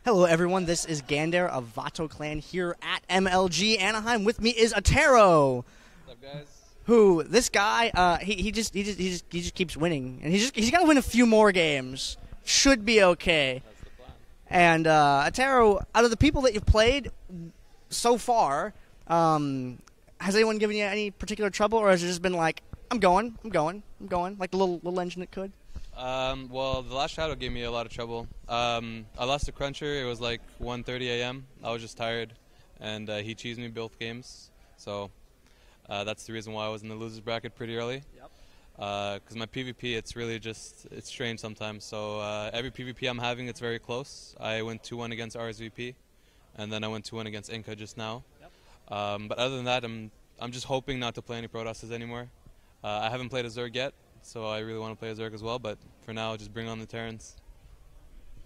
Hello everyone, this is Gander of VATOCLAN here at MLG Anaheim. With me is Attero. What's up, guys? Who, this guy, he just keeps winning. And he's got to win a few more games. Should be okay. That's the plan. And Attero, out of the people that you've played so far, has anyone given you any particular trouble, or has it just been like, I'm going, like the little engine that could? Well, the last shadow gave me a lot of trouble. I lost a cruncher. It was like 1:30 a.m. I was just tired, and he cheesed me both games. So that's the reason why I was in the losers bracket pretty early. Yep. Because my PvP, it's strange sometimes. So every PvP I'm having, it's very close. I went 2-1 against RSVP, and then I went 2-1 against Inca just now. Yep. But other than that, I'm just hoping not to play any Protosses anymore. I haven't played a Zerg yet, so I really want to play a Zerg as well. But for now, just bring on the Terrans.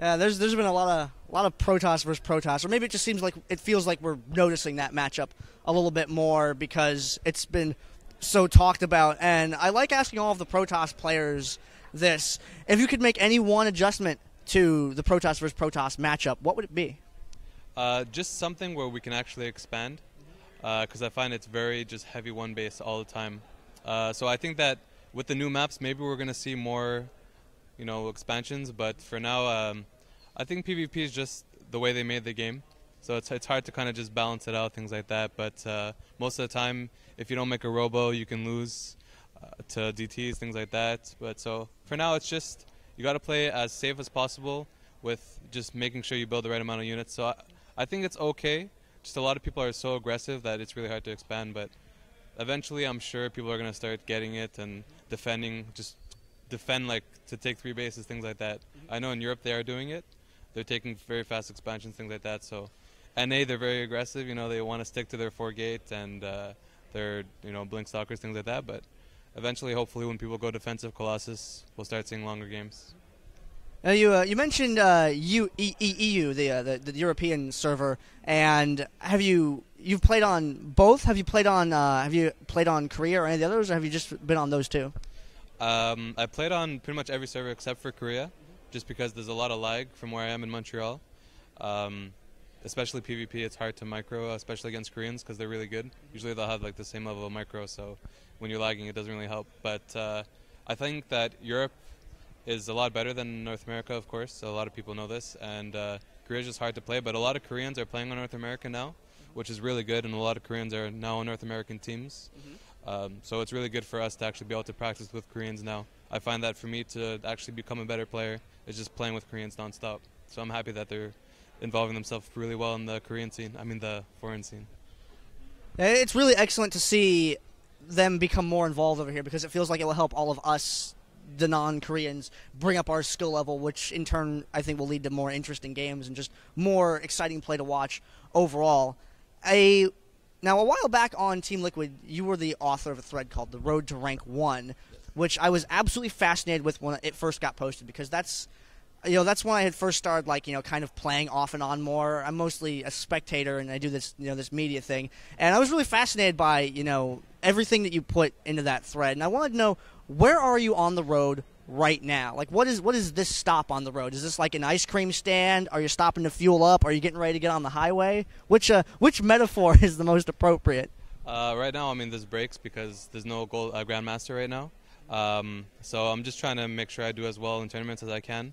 Yeah, there's been a lot of Protoss versus Protoss, or maybe it feels like we're noticing that matchup a little bit more because it's been so talked about. And I like asking all of the Protoss players this: if you could make any one adjustment to the Protoss versus Protoss matchup, what would it be? Just something where we can actually expand, because I find it's very just heavy one base all the time. So I think that with the new maps, maybe we're going to see more, expansions. But for now, I think PvP is just the way they made the game. So it's hard to kind of just balance it out, things like that. But most of the time, if you don't make a robo, you can lose to DTs, things like that. But so for now, it's just you got to play as safe as possible with just making sure you build the right amount of units. So I think it's okay. Just a lot of people are so aggressive that it's really hard to expand. But eventually, I'm sure people are going to start getting it and defend like to take 3 bases, things like that. I know in Europe they are doing it. They're taking very fast expansions, things like that. So NA, they're very aggressive. They want to stick to their 4-gate and their blink stalkers, things like that. But eventually, hopefully, when people go defensive Colossus, we'll start seeing longer games. Now you mentioned EU, the European server, and you've played on both? Have you played on Korea or any of the others, or have you just been on those two? I played on pretty much every server except for Korea, just because there's a lot of lag from where I am in Montreal. Especially PvP, it's hard to micro, especially against Koreans, because they're really good. Usually they'll have like the same level of micro, so when you're lagging, it doesn't really help. But I think that Europe is a lot better than North America, of course. So a lot of people know this, and Korea is just hard to play. But a lot of Koreans are playing on North America now, which is really good, and a lot of Koreans are now on North American teams. So it's really good for us to actually be able to practice with Koreans now. I find that for me to actually become a better player is just playing with Koreans nonstop. So I'm happy that they're involving themselves really well in the Korean scene. I mean the foreign scene. It's really excellent to see them become more involved over here, because it feels like it will help all of us, the non-Koreans, bring up our skill level, which in turn I think will lead to more interesting games and just more exciting play to watch overall. Now, a while back on Team Liquid, you were the author of a thread called The Road to Rank 1, which I was absolutely fascinated with when it first got posted, because that's when I had first started, kind of playing off and on more. I'm mostly a spectator, and I do this, this media thing. And I was really fascinated by, everything that you put into that thread. And I wanted to know, where are you on the road right now? Like, what is this stop on the road? Is this like an ice cream stand? Are you stopping to fuel up? Are you getting ready to get on the highway? Which metaphor is the most appropriate? Right now, there's breaks because there's no gold Grandmaster right now. So I'm just trying to make sure I do as well in tournaments as I can.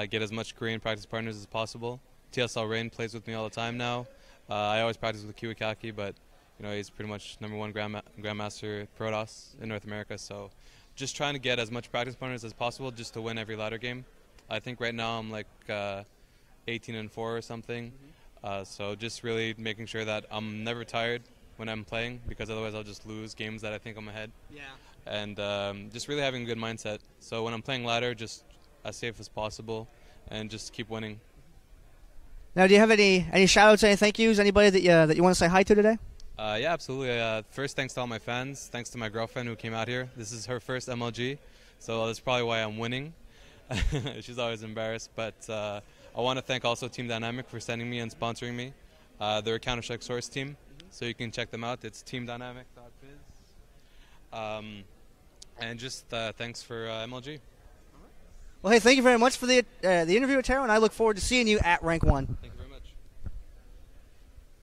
Get as much Korean practice partners as possible. TSL Rain plays with me all the time now. I always practice with Kiwakaki, but he's pretty much #1 Grandmaster Protoss in North America. So just trying to get as much practice partners as possible just to win every ladder game. I think right now I'm like 18-4 or something. So just really making sure that I'm never tired when I'm playing, because otherwise I'll just lose games that I think I'm ahead. Yeah. And just really having a good mindset. So when I'm playing ladder, just as safe as possible and just keep winning. Now, do you have any shout-outs, any thank yous, anybody that you want to say hi to today? Yeah, absolutely. First, thanks to all my fans. Thanks to my girlfriend who came out here. This is her first MLG, so that's probably why I'm winning. She's always embarrassed. But I want to thank also Team Dynamic for sending me and sponsoring me. They're a Counter-Strike source team, so you can check them out. It's teamdynamic.biz. And just thanks for MLG. Well, hey, thank you very much for the interview, Attero, and I look forward to seeing you at Rank 1. Thank you.